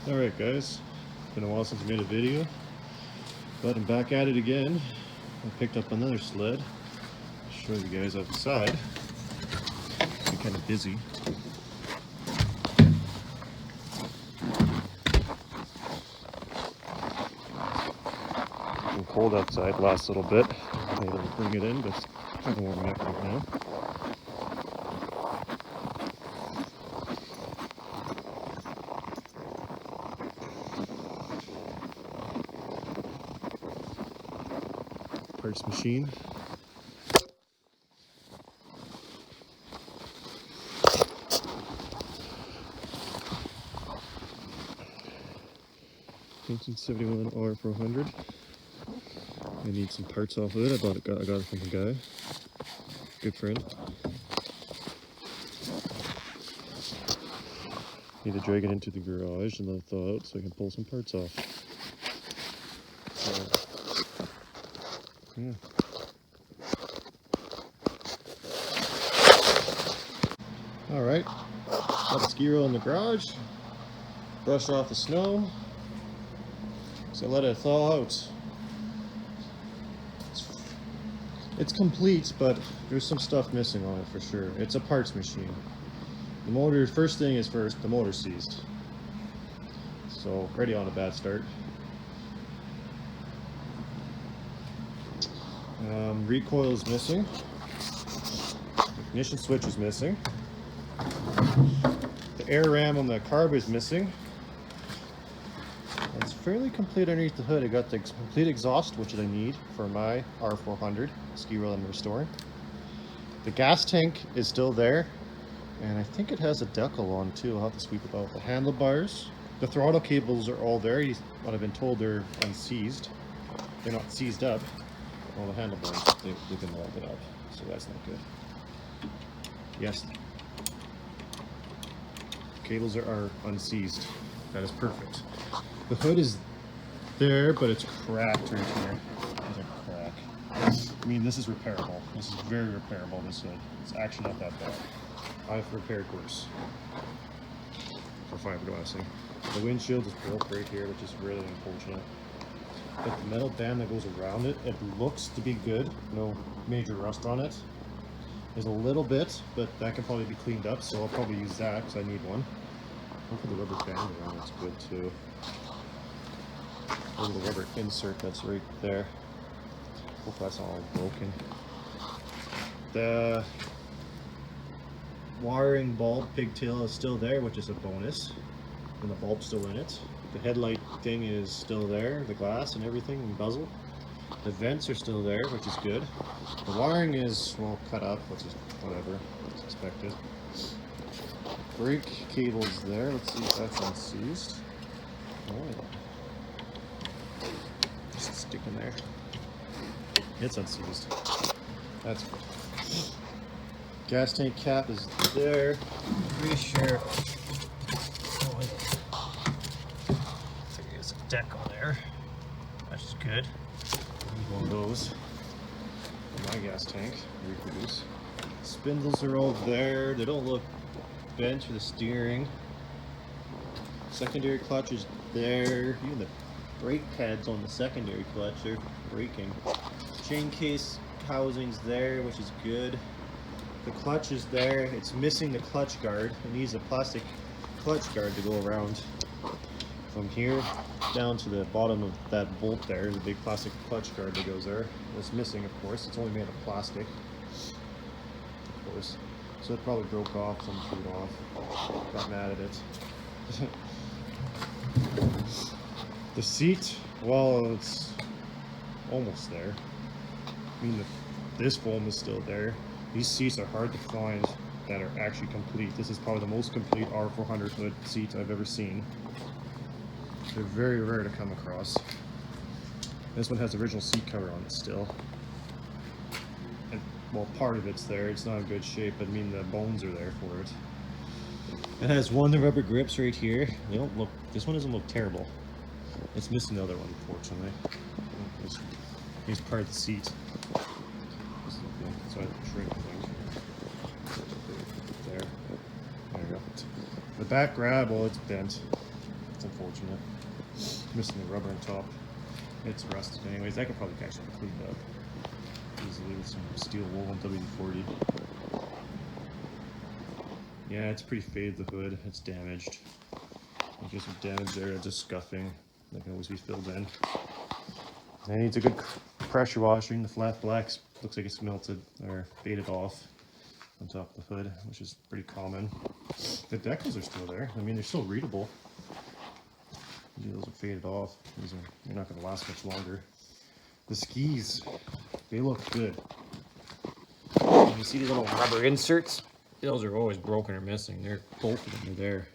Alright guys, it's been a while since I made a video, but I'm back at it again. I picked up another sled. I'll show you guys outside. I'm kind of busy. It's been cold outside last little bit. I'm able to bring it in, but it's kind of warming up right now. Parts machine. $1971 R-400. I need some parts off of it. I got it from a guy, good friend. Need to drag it into the garage and let it thaw out so I can pull some parts off. Yeah. Alright, got the skiroule in the garage, brushed off the snow, so let it thaw out. It's complete, but there's some stuff missing on it for sure. It's a parts machine. The motor, first thing is first, the motor seized. So, already on a bad start. Recoil is missing. Ignition switch is missing. The air ram on the carb is missing. It's fairly complete underneath the hood. I got the complete exhaust, which I need for my R-400 skiroule I'm restoring. The gas tank is still there, and I think it has a decal on too. I'll have to sweep it out. The handlebars, the throttle cables are all there. What I've been told, they're unseized. They're not seized up. All the handlebars, they've been welded up, so that's not good. Yes, cables are unseized. That is perfect. The hood is there, but it's cracked right here. There's a crack. I mean, this is repairable. This is very repairable, this hood. It's actually not that bad. I've repaired worse for fiberglassing. The windshield is broke right here, which is really unfortunate. But the metal band that goes around it, it looks to be good. No major rust on it. There's a little bit, but that can probably be cleaned up, so I'll probably use that because I need one. Hopefully the rubber band around it's good too. There's the rubber insert that's right there. Hopefully that's not all broken. The wiring bulb pigtail is still there, which is a bonus. And the bulb's still in it. The headlight thing is still there, the glass and everything, and bezel. The vents are still there, which is good. The wiring is, well, cut up, which is whatever, it's expected. Brake cable's there, let's see if that's unseized. Oh, just sticking there. It's unseized. That's good. Gas tank cap is there. Pretty sure. There's a deck on there. That's good. Need one of those for my gas tank. Reproduce. Spindles are all there. They don't look bent for the steering. Secondary clutch is there. Even the brake pads on the secondary clutch are braking. Chain case housing's there, which is good. The clutch is there. It's missing the clutch guard. It needs a plastic clutch guard to go around from here down to the bottom of that bolt there. There's a big plastic clutch guard that goes there. It's missing, of course. It's only made of plastic, of course. So it probably broke off, some threw it off. Got mad at it. The seat, well, it's almost there. I mean, this foam is still there. These seats are hard to find that are actually complete. This is probably the most complete R-400 hood seat I've ever seen. They're very rare to come across. This one has the original seat cover on it still. And, well, part of it's there. It's not in good shape, but I mean the bones are there for it. It has one of the rubber grips right here. They don't look. This one doesn't look terrible. It's missing the other one, unfortunately. Here's part of the seat. So I have to shrink things. There. There you go. The back grab, well, it's bent. It's unfortunate. Missing the rubber on top. It's rusted anyways. I could probably actually clean it up easily with some steel wool and WD-40. Yeah, it's pretty faded, the hood. It's damaged. There's some damage there, just scuffing. That can always be filled in. And it needs a good pressure washing. The flat blacks looks like it's melted or faded off on top of the hood, which is pretty common. The decals are still there. I mean, they're still readable. Those are faded off. They're not going to last much longer. The skis, they look good. You see these little rubber inserts? Those are always broken or missing. They're both of them are there.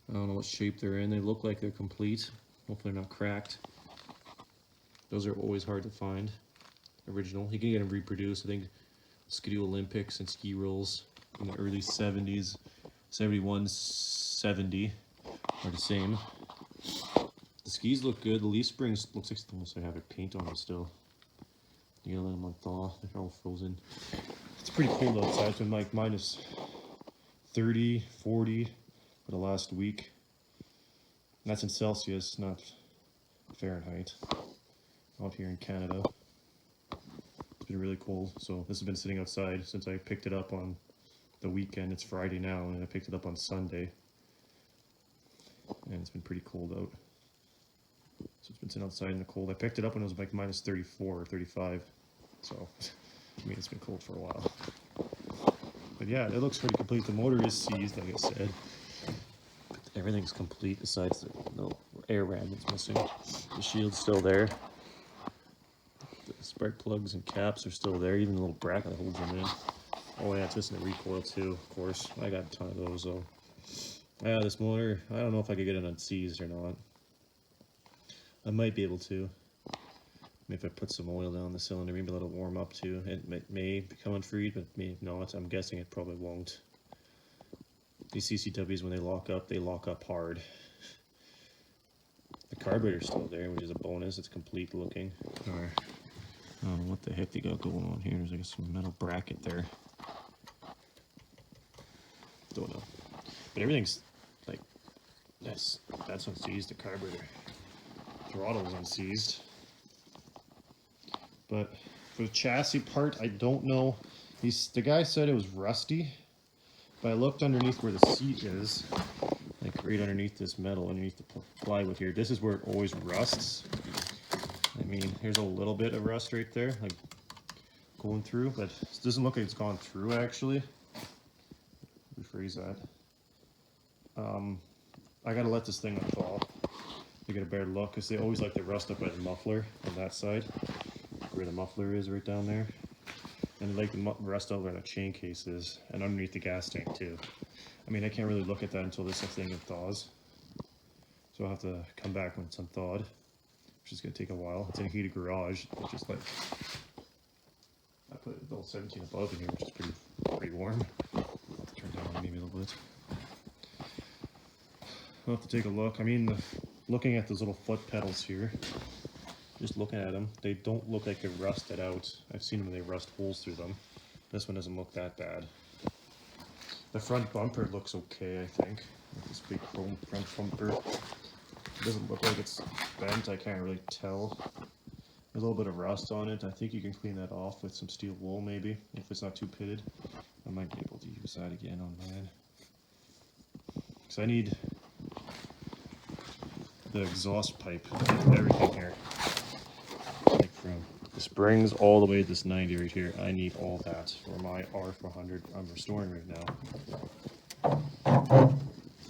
I don't know what shape they're in. They look like they're complete. Hopefully they're not cracked. Those are always hard to find. Original. You can get them reproduced. I think Skidoux Olympics and ski rolls in the early 70s, 71, 70 are the same. The skis look good. The leaf springs looks like almost like I have a paint on them still. You gotta let them unthaw. They're all frozen. It's pretty cold outside. It's been like minus 30, 40 for the last week. And that's in Celsius, not Fahrenheit. Out here in Canada. It's been really cold. So this has been sitting outside since I picked it up on the weekend. It's Friday now, and I picked it up on Sunday. And it's been pretty cold out. So it's been sitting outside in the cold. I picked it up when it was like minus 34 or 35. So, I mean, it's been cold for a while. But yeah, it looks pretty complete. The motor is seized, like I said. But everything's complete besides the no air ram that's missing. The shield's still there. The spark plugs and caps are still there. Even the little bracket that holds them in. Oh yeah, it's missing the recoil too, of course. I got a ton of those though. Yeah, this motor, I don't know if I could get it unseized or not. I might be able to. If I put some oil down the cylinder, maybe let it warm up too. It may become unfreed, but may not. I'm guessing it probably won't. These CCWs, when they lock up hard. The carburetor's still there, which is a bonus. It's complete looking. Or, I don't know what the heck they got going on here. There's like some metal bracket there. Don't know. But everything's like, that's unseized, the carburetor. Throttle's unseized. But for the chassis part, I don't know. The guy said it was rusty, but I looked underneath where the seat is, like right underneath this metal, underneath the plywood here. This is where it always rusts. I mean, here's a little bit of rust right there, like going through, but it doesn't look like it's gone through actually. Rephrase that. I gotta let this thing unthaw to get a better look, because they always like to rust up by the muffler on that side, where the muffler is right down there. And they like to rust over the chain cases and underneath the gas tank too. I mean, I can't really look at that until this thing unthaws. So I'll have to come back when it's unthawed, which is gonna take a while. It's in a heated garage, just like, I put a little 17 above in here, which is pretty warm. Turn down maybe a little bit. I'll have to take a look. I mean, looking at those little foot pedals here, just looking at them, they don't look like they're rusted out. I've seen them when they rust holes through them. This one doesn't look that bad. The front bumper looks okay, I think. This big chrome front bumper. It doesn't look like it's bent, I can't really tell. There's a little bit of rust on it. I think you can clean that off with some steel wool maybe, if it's not too pitted. I might be able to use that again on mine. Because I need the exhaust pipe, everything here. Like from the springs all the way to this 90 right here. I need all that for my R-400 I'm restoring right now.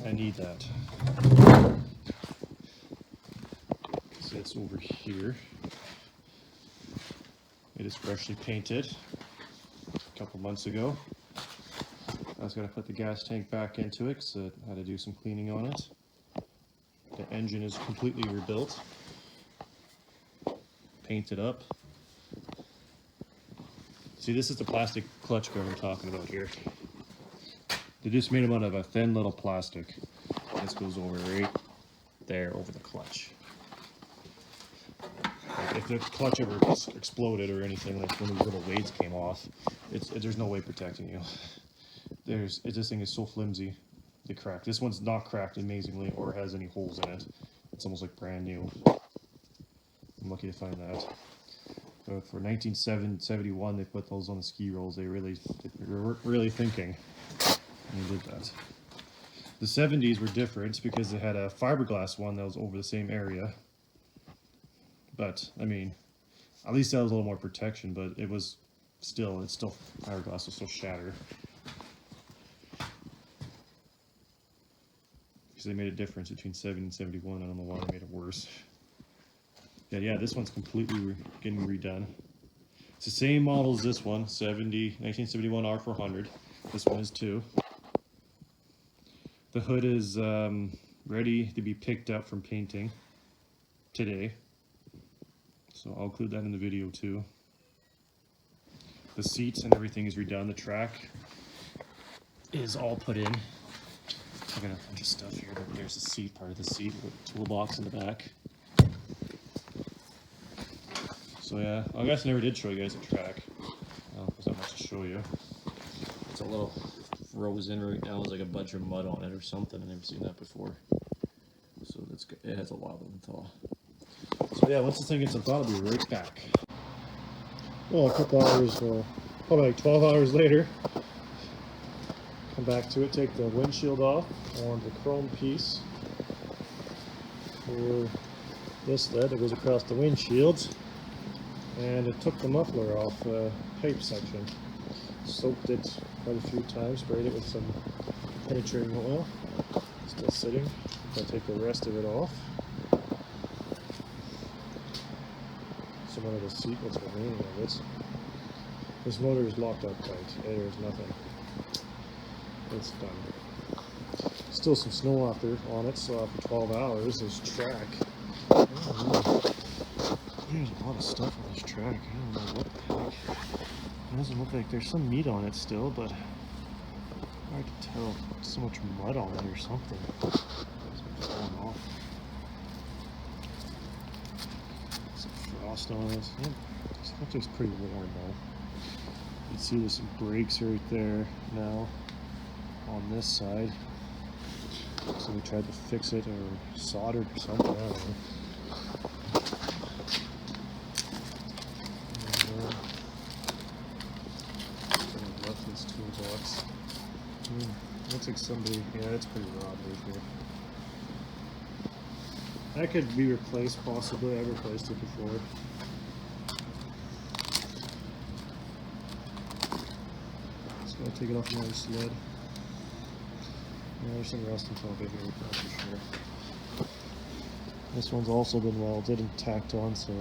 I need that. So it's over here. It is freshly painted a couple months ago. I was going to put the gas tank back into it because I had to do some cleaning on it. The engine is completely rebuilt, painted up. See, this is the plastic clutch guard I'm talking about here. They just made them out of a thin little plastic. This goes over right there over the clutch. Like if the clutch ever exploded or anything, like when these little weights came off, there's no way protecting you. This thing is so flimsy. the crack. This one's not cracked amazingly or has any holes in it. It's almost like brand new. I'm lucky to find that. But for 1971, they put those on the ski rolls. They were really thinking when they did that. The 70s were different because they had a fiberglass one that was over the same area. But I mean, at least that was a little more protection. But it was still, fiberglass was still shattered. Because they made a difference between 70 and 71. I don't know why they made it worse. Yeah, this one's completely getting redone. It's the same model as this one, 1971 R-400. This one is too. The hood is ready to be picked up from painting today. So I'll include that in the video too. The seats and everything is redone. The track is all put in. I got a bunch of stuff here, but there's the seat, part of the seat with a toolbox in the back. So yeah, I guess I never did show you guys the track. There's not much to show you. It's a little frozen right now. There's like a bunch of mud on it or something. I've never seen that before. So that's good. It has a while to thaw. So yeah, once this thing gets thawed, I'll be right back. Well, a couple hours, probably like 12 hours later, come back to it, take the windshield off on the chrome piece for this led that goes across the windshield. And it took the muffler off the pipe section. Soaked it quite a few times, sprayed it with some penetrating oil. Still sitting. I'll take the rest of it off. Some under the seat, what's remaining of it. This motor is locked up tight. There's nothing. It's done. Still some snow out there on it, so after 12 hours, there's track. There's a lot of stuff on this track. I don't know what the heck. It doesn't look like there's some meat on it still, but hard to tell. So much mud on it or something. It's been falling off. Some frost on it. Yeah, this looks pretty warm though. You can see there's some brakes right there now on this side. So we tried to fix it or solder or something. I don't know. Toolbox. Looks like somebody, yeah, it's pretty raw right here. That could be replaced possibly. I've replaced it before. Just gotta take it off another sled. Yeah, there's some rust on top of here, that's for sure. This one's also been welded and tacked on, so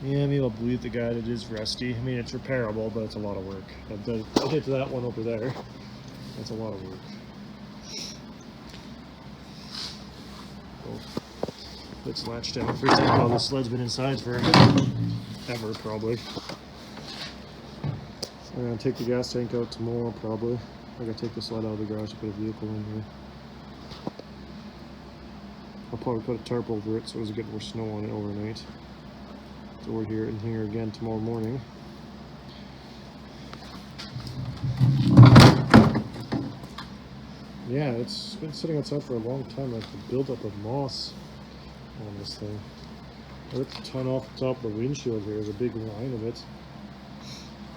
yeah, maybe I'll believe the guy that it is rusty. I mean, it's repairable, but it's a lot of work. I did to that one over there. That's a lot of work. Oh, it's latched down for well, the sled's been inside for ever, probably. So I'm gonna take the gas tank out tomorrow, probably. I gotta take the sled out of the garage to put a vehicle in here. I'll probably put a tarp over it so it doesn't get more snow on it overnight. So we're here in here again tomorrow morning. Yeah, it's been sitting outside for a long time, like the buildup of moss on this thing. I ripped a ton off the top of the windshield here. There's a big line of it.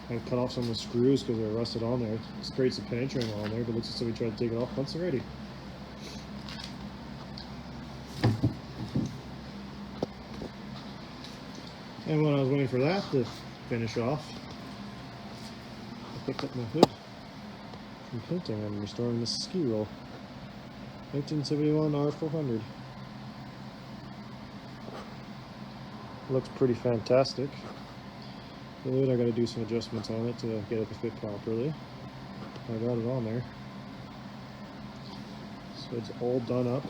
I cut off some of the screws because they're rusted on there. Sprayed some penetrating on there, but it looks as though we tried to take it off once already. And when I was waiting for that to finish off, I picked up my hood from painting. I'm restoring this ski roll. 1971 R-400. Looks pretty fantastic. Good, I gotta do some adjustments on it to get it to fit properly. I got it on there. So it's all done up.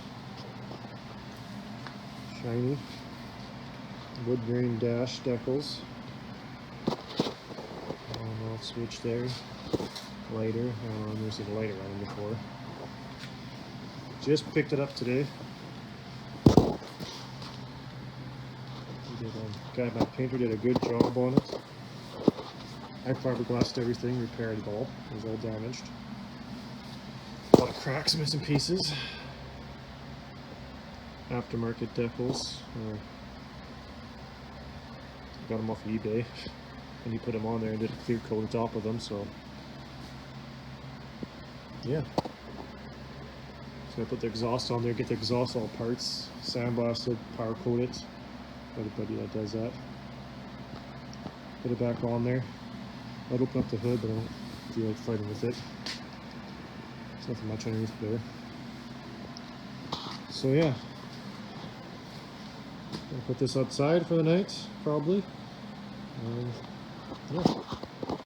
Shiny. Wood grain dash decals. On off switch there. Lighter. I've never seen a lighter on them before. Just picked it up today. My painter did a good job on it. I fiberglassed everything, repaired it all. It was all damaged. a lot of cracks, missing pieces. Aftermarket decals. Got them off eBay, and you put them on there and did a clear coat on top of them. So yeah. So I put the exhaust on there, get the exhaust all parts, sandblasted, power coat it. Got a buddy that does that. Put it back on there. I'd open up the hood, but I don't feel like fighting with it. There's nothing much underneath there. So yeah. I'll put this outside for the night, probably. Yeah.